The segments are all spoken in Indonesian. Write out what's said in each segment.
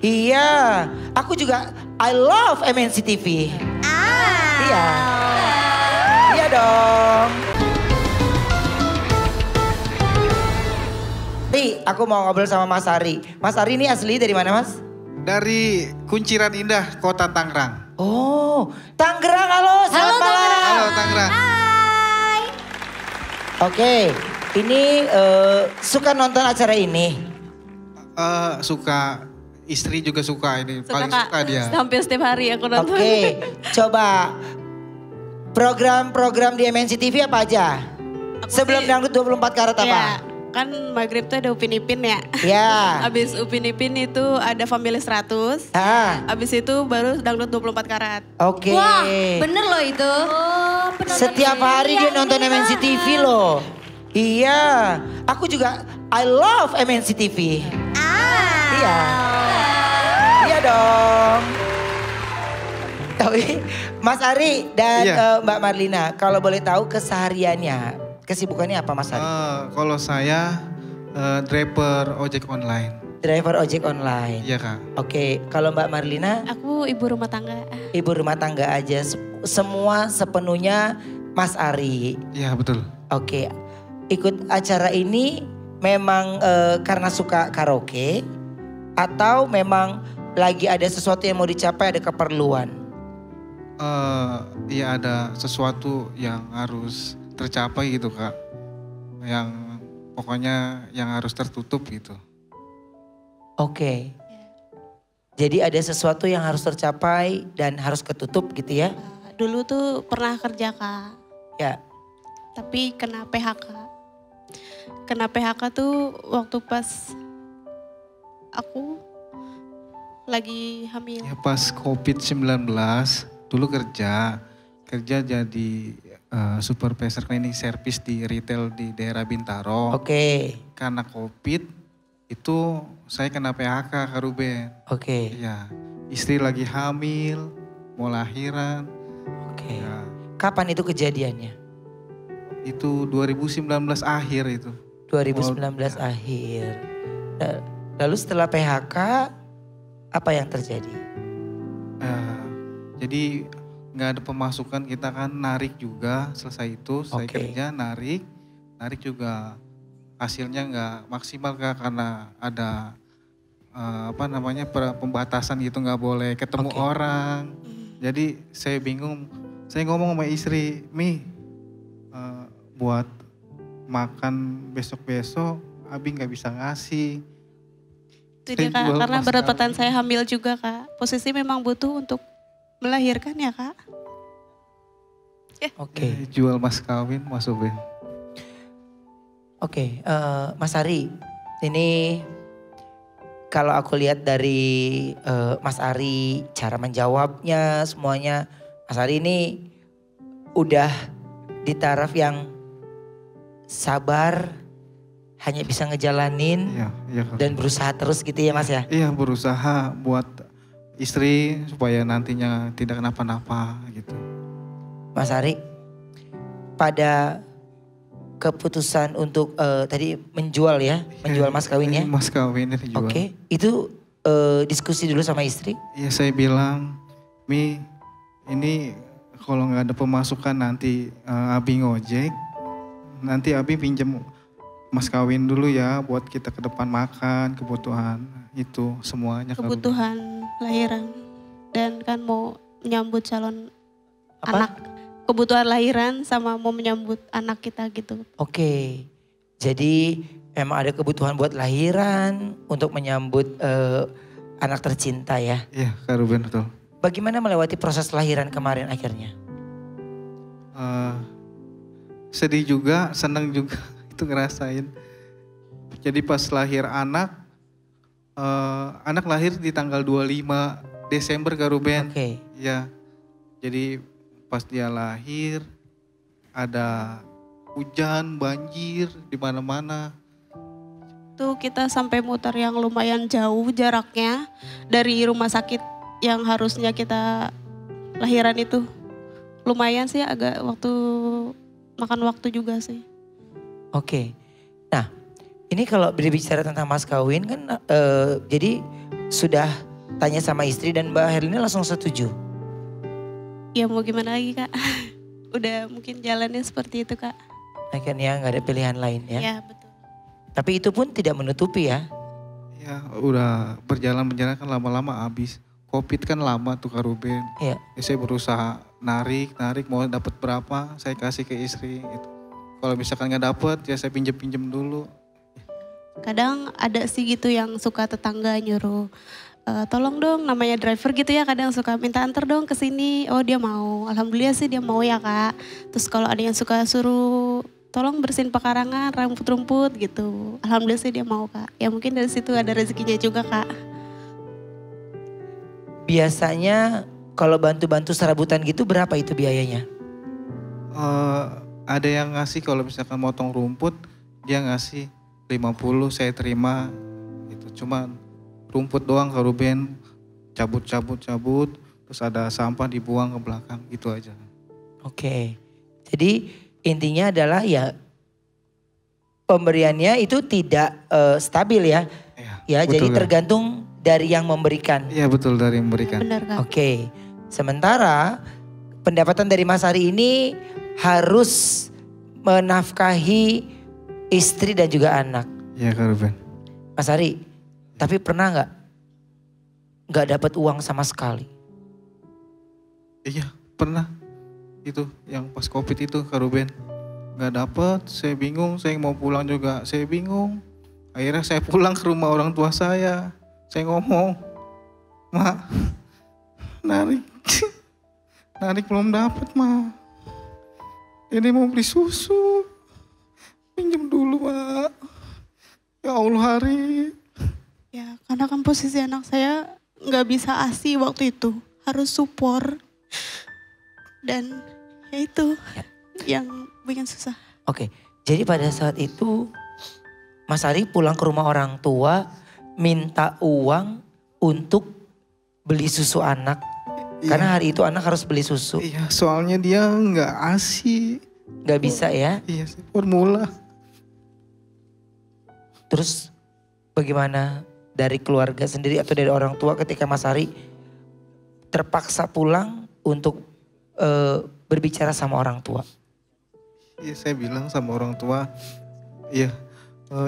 Iya, aku juga I love MNC TV. Iya. Iya dong. Aku mau ngobrol sama Mas Ari. Mas Ari ini asli dari mana, Mas? Dari Kunciran Indah, Kota Tangerang. Oh, Tangerang, halo, selamat malam. Halo Tangerang. Hai. Oke, ini suka nonton acara ini? Suka, istri juga suka ini, paling Kak. suka dia. Hampir setiap hari aku nonton. Oke, coba program-program di MNC TV apa aja? Sebelum dangdut 24 karat apa? Ya, kan maghrib tuh ada Upin Ipin ya. Ya. Abis Upin Ipin itu ada Family 100. Abis itu baru dangdut 24 karat. Oke. Wah, bener loh itu. Setiap hari dia nonton MNC TV loh. Iya, aku juga I love MNC TV. Iya. Iya dong. Tapi Mas Ari dan Mbak Marlina, kalau boleh tahu kesehariannya, kesibukannya apa Mas Ari? Kalau saya driver ojek online. Driver ojek online. Iya Kak. Oke, kalau Mbak Marlina? Aku ibu rumah tangga. Ibu rumah tangga aja, semua sepenuhnya Mas Ari. Iya betul. Oke, ikut acara ini memang karena suka karaoke atau memang lagi ada sesuatu yang mau dicapai, ada keperluan? Iya ada sesuatu yang harus tercapai gitu Kak. Yang pokoknya yang harus tertutup gitu. Oke. Jadi ada sesuatu yang harus tercapai dan harus ketutup gitu ya? Dulu tuh pernah kerja Kak. Ya. Tapi kena PHK. Kena PHK tuh waktu pas aku lagi hamil. Ya pas COVID-19 dulu kerja jadi supervisor cleaning service di retail di daerah Bintaro. Oke. Karena COVID itu saya kena PHK Kak Ruben. Oke. Iya, istri lagi hamil, mau lahiran. Oke. Ya, Kapan itu kejadiannya? itu 2019 akhir itu. 2019 akhir. Lalu setelah PHK apa yang terjadi? Jadi nggak ada pemasukan, kita kan narik juga selesai itu. Saya kerja narik juga hasilnya nggak maksimal Kak karena ada pembatasan gitu, nggak boleh ketemu orang. Jadi saya bingung, saya ngomong sama istri, buat makan besok-besok Abi nggak bisa ngasih. Itu dia Kak, karena berat badan saya hamil juga Kak. Posisi memang butuh untuk melahirkan ya Kak. Oke. Jual mas kawin Mas Ruben. Oke, Mas Ari, ini kalau aku lihat dari Mas Ari, cara menjawabnya semuanya, Mas Ari ini udah di taraf yang sabar, hanya bisa ngejalanin dan berusaha terus gitu ya Mas ya? Iya, berusaha buat istri supaya nantinya tidak kenapa-napa gitu. Mas Ari, pada keputusan untuk tadi menjual ya, menjual mas kawinnya. Mas kawinnya dijual. Oke, itu diskusi dulu sama istri? Iya, saya bilang, ini kalau nggak ada pemasukan nanti Abi ngojek, nanti Abi pinjam mas kawin dulu ya buat kita ke depan makan, kebutuhan itu semuanya. Kebutuhan lahiran dan kan mau menyambut calon anak. Kebutuhan lahiran sama mau menyambut anak kita gitu. Oke, jadi memang ada kebutuhan buat lahiran untuk menyambut anak tercinta ya? Iya, Kak Ruben betul. Bagaimana melewati proses lahiran kemarin akhirnya? Sedih juga, senang juga itu ngerasain. Jadi pas lahir anak lahir di tanggal 25 Desember Kak Ruben. Oke. Ya, jadi pas dia lahir ada hujan, banjir di mana-mana. Tuh kita sampai muter yang lumayan jauh jaraknya dari rumah sakit yang harusnya kita lahiran itu. Lumayan sih agak makan waktu juga sih. Oke. Nah, ini kalau berbicara tentang mas kawin kan jadi sudah tanya sama istri dan Mbak Herlina langsung setuju. Ya mau gimana lagi Kak. Udah mungkin jalannya seperti itu Kak. Akhirnya nggak ada pilihan lain ya. Ya betul. Tapi itu pun tidak menutupi ya. Ya udah berjalan kan lama-lama habis. Covid kan lama tuh Kak Ruben. Iya. Ya, saya berusaha narik mau dapat berapa saya kasih ke istri gitu. Kalau misalkan nggak dapet ya saya pinjem dulu. Kadang ada sih gitu yang suka tetangga nyuruh, tolong dong namanya driver gitu ya, kadang suka minta antar dong ke sini. Oh dia mau, alhamdulillah sih dia mau ya Kak. Terus kalau ada yang suka suruh tolong bersihin pekarangan, rumput-rumput gitu. Alhamdulillah sih dia mau Kak. Ya mungkin dari situ ada rezekinya juga Kak. Biasanya kalau bantu-bantu serabutan gitu berapa itu biayanya? Ada yang ngasih kalau misalkan motong rumput dia ngasih 50 saya terima gitu. Cuman rumput doang Kak Ruben, cabut terus ada sampah dibuang ke belakang gitu aja. Oke. Jadi intinya adalah ya pemberiannya itu tidak stabil ya. Ya, betul, jadi Kak. tergantung dari yang memberikan. Iya betul, dari yang memberikan. Benar Kak. Oke. Sementara pendapatan dari Mas Ari ini harus menafkahi istri dan juga anak. Iya Kak Ruben. Mas Ari, tapi pernah nggak dapat uang sama sekali? Iya pernah. Itu yang pas Covid itu Kak Ruben. Gak dapet, saya bingung, saya mau pulang juga, saya bingung. Akhirnya saya pulang ke rumah orang tua saya. Saya ngomong, Mak, narik belum dapet Mak. Ini mau beli susu, pinjam dulu Mak. Ya Allah Hari. Ya karena kan posisi anak saya nggak bisa ASI waktu itu, harus support. Dan ya itu yang bikin susah. Oke, jadi pada saat itu Mas Ari pulang ke rumah orang tua minta uang untuk beli susu anak. Karena hari itu anak harus beli susu. Iya, soalnya dia nggak ASI. Gak bisa ya. Iya sih, formula. Terus bagaimana dari keluarga sendiri atau dari orang tua ketika Mas Ari terpaksa pulang untuk berbicara sama orang tua? Iya, saya bilang sama orang tua, iya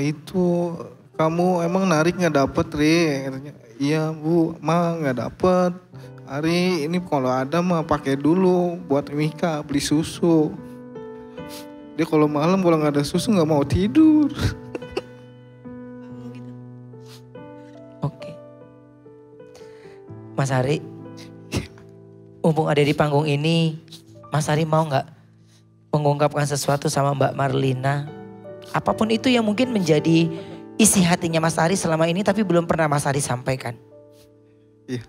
itu kamu emang narik nggak dapet Ri? Katanya, iya Bu, Ma nggak dapet. Ari ini kalau ada mah pakai dulu buat Mika beli susu. Dia kalau malam kalau nggak ada susu nggak mau tidur. Oke. Mas Ari, mumpung ada di panggung ini, Mas Ari mau nggak mengungkapkan sesuatu sama Mbak Marlina? Apapun itu yang mungkin menjadi isi hatinya Mas Ari selama ini tapi belum pernah Mas Ari sampaikan. Iya,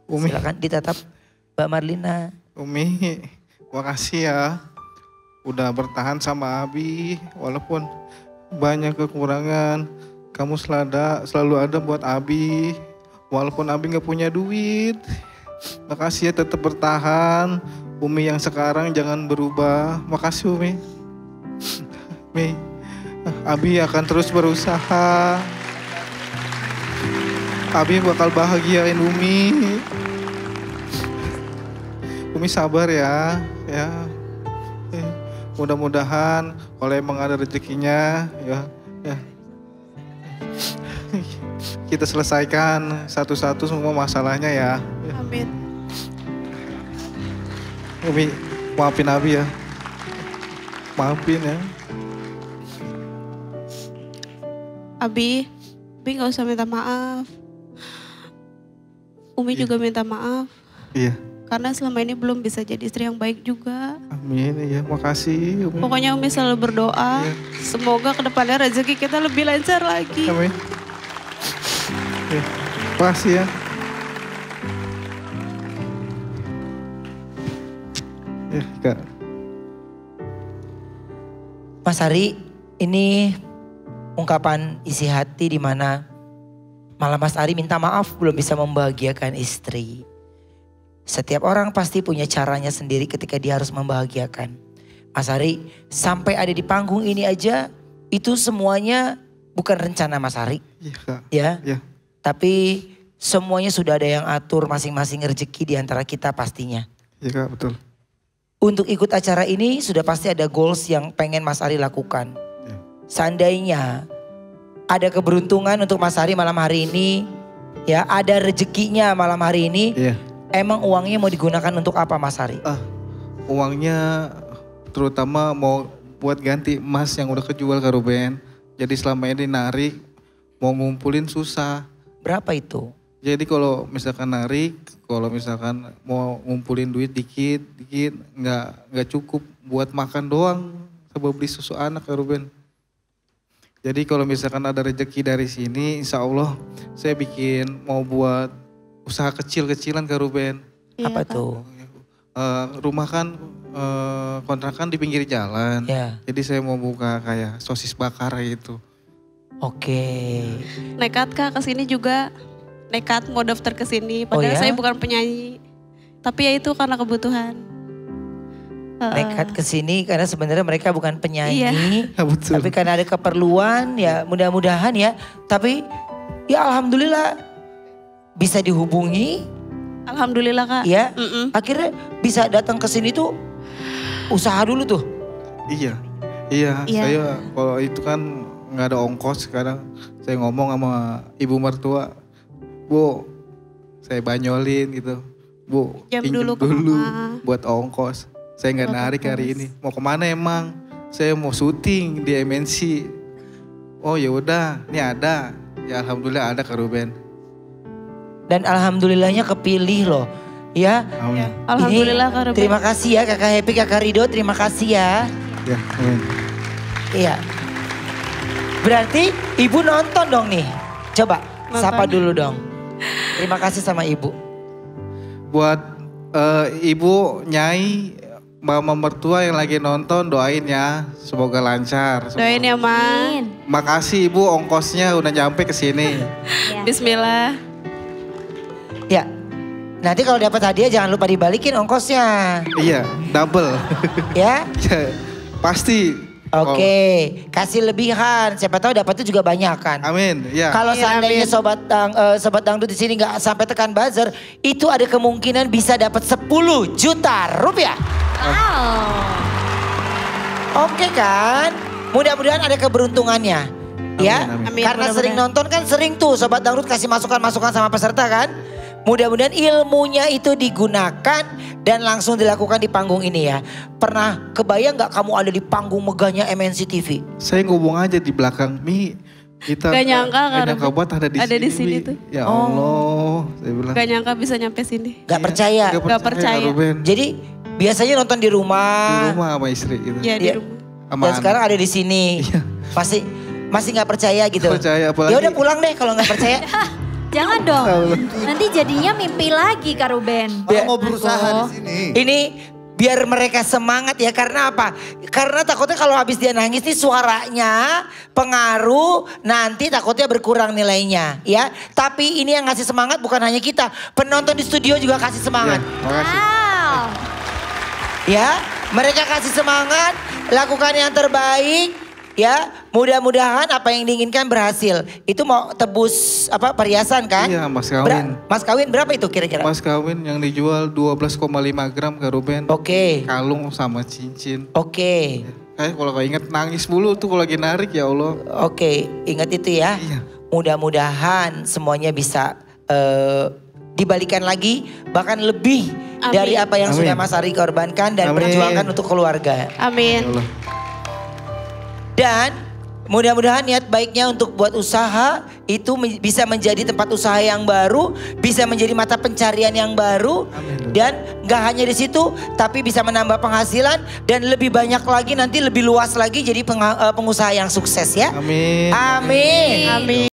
Umi. Silakan ditatap Mbak Marlina. Umi, makasih ya udah bertahan sama Abi walaupun banyak kekurangan. Kamu selalu ada buat Abi walaupun Abi nggak punya duit. Makasih ya tetap bertahan. Umi yang sekarang jangan berubah. Makasih Umi. Umi, Abi akan terus berusaha. Abi bakal bahagiain Umi. Umi sabar ya. Ya. Mudah-mudahan kalau emang ada rezekinya ya. Kita selesaikan satu-satu semua masalahnya ya. Amin. Umi, maafin Abi ya. Maafin ya. Abi gak usah minta maaf. Umi juga minta maaf. Iya. Karena selama ini belum bisa jadi istri yang baik juga. Amin ya, makasih Umi. Pokoknya Umi selalu berdoa. Iya. Semoga kedepannya rezeki kita lebih lancar lagi. Amin. Ya, makasih ya. Ya Kak. Mas Ari, ini ungkapan isi hati di mana malah Mas Ari minta maaf belum bisa membahagiakan istri. Setiap orang pasti punya caranya sendiri ketika dia harus membahagiakan. Mas Ari, sampai ada di panggung ini aja itu semuanya bukan rencana Mas Ari. Iya Kak. Ya. Ya. Tapi semuanya sudah ada yang atur masing-masing rezeki di antara kita pastinya. Iya Kak, betul. Untuk ikut acara ini sudah pasti ada goals yang pengen Mas Ari lakukan. Ya. Seandainya ada keberuntungan untuk Mas Ari malam hari ini, ya ada rezekinya malam hari ini, Iya. emang uangnya mau digunakan untuk apa Mas Ari? Uangnya terutama mau buat ganti emas yang udah kejual Kak Ruben. Jadi selama ini narik mau ngumpulin susah. Berapa itu? Jadi kalau misalkan narik, kalau misalkan mau ngumpulin duit dikit nggak cukup buat makan doang sama beli susu anak Kak Ruben. Jadi kalau misalkan ada rezeki dari sini, insya Allah saya bikin mau buat usaha kecil-kecilan Kak Ruben. Iya, Apa Kak. tuh? Rumah kan kontrakan di pinggir jalan. Ya, Jadi saya mau buka kayak sosis bakar gitu. oke. Nekat Kak kesini juga. Nekat mau daftar ke sini. Padahal ya? saya bukan penyanyi. Tapi ya itu karena kebutuhan. Nekat ke sini karena sebenarnya mereka bukan penyanyi, Ya, betul. tapi karena ada keperluan ya mudah-mudahan ya. Tapi ya alhamdulillah bisa dihubungi, Alhamdulillah Kak. ya. Mm-mm. Akhirnya bisa datang ke sini tuh usaha dulu tuh. Iya, Iya. saya kalau itu kan nggak ada ongkos sekarang. Saya ngomong sama ibu mertua, Bu, saya banyolin gitu. Bu, Jam pinjem dulu ke mama. buat ongkos. Saya nggak Buat narik hari ongkos. ini. Mau kemana emang? Saya mau syuting di MNC. Oh ya udah, ini ada. Ya alhamdulillah ada Kak Ruben. Dan alhamdulillahnya kepilih loh, ya. Amin. Alhamdulillah Kak Ini, Ruben. terima kasih ya Kakak Happy, Kakak Rido, terima kasih ya. Ya, amin. Iya. Berarti ibu nonton dong nih. Coba Nonton. sapa dulu dong. Terima kasih sama ibu. Buat ibu Nyai, mama mertua yang lagi nonton doain ya, semoga lancar. Doain ya Ma. Makasih ibu ongkosnya udah nyampe ke sini. Bismillah. Ya. Nanti kalau dapat hadiah jangan lupa dibalikin ongkosnya. Iya, double. Ya. Ya, pasti. Oke, kasih lebihan. Siapa tahu dapatnya juga banyak kan. Amin. Ya. Kalau Amin, seandainya amin. sobat dangdut di sini nggak sampai tekan buzzer, itu ada kemungkinan bisa dapat 10 juta rupiah. Oke kan? Mudah-mudahan ada keberuntungannya. Ya, Amin, amin. karena Mudah-mudahan. sering nonton kan sering tuh sobat dangdut kasih masukan-masukan sama peserta kan. Mudah-mudahan ilmunya itu digunakan dan langsung dilakukan di panggung ini ya. Pernah kebayang nggak kamu ada di panggung megahnya MNC TV? Saya ngomong aja di belakang, Mi, kita Gak nyangka gak nyangka banget ada di sini. Mi. tuh. Ya Oh. Allah, saya bilang. Gak nyangka bisa nyampe sini. Gak percaya. Gak percaya. Kak Ruben. Jadi biasanya nonton di Di rumah. rumah sama istri gitu. Ya di Iya. rumah. Sama Dan anak. sekarang ada di sini. Iya. Masih nggak percaya gitu. Percaya, apalagi- Ya udah pulang deh kalau nggak percaya. Jangan dong. Nanti jadinya mimpi lagi Kak Ruben. Ya. Mau berusaha di sini. Ini biar mereka semangat ya, karena apa? Karena takutnya kalau habis dia nangis nih suaranya pengaruh, nanti takutnya berkurang nilainya ya. Tapi ini yang ngasih semangat bukan hanya kita, penonton di studio juga kasih Ya, semangat. makasih. Wow. Ya, mereka kasih semangat, lakukan yang terbaik. Ya, mudah-mudahan apa yang diinginkan berhasil. Itu mau tebus apa perhiasan kan? Iya, mas kawin. Mas kawin berapa itu kira-kira? Mas kawin yang dijual 12,5 gram Kak Ruben. Oke. Kalung sama cincin. Oke. Kalau inget nangis mulu tuh kalau lagi narik ya Allah. Oke, ingat itu ya. Iya. Mudah-mudahan semuanya bisa dibalikan lagi, bahkan lebih Amin. dari apa yang Amin. sudah Mas Ari korbankan dan Amin. perjuangkan untuk keluarga. Ya Amin. Allah. Dan mudah-mudahan niat baiknya untuk buat usaha itu bisa menjadi tempat usaha yang baru, bisa menjadi mata pencarian yang baru. Amin. Dan gak hanya di situ, tapi bisa menambah penghasilan dan lebih banyak lagi nanti lebih luas lagi jadi pengusaha yang sukses ya. Amin. Amin. Amin.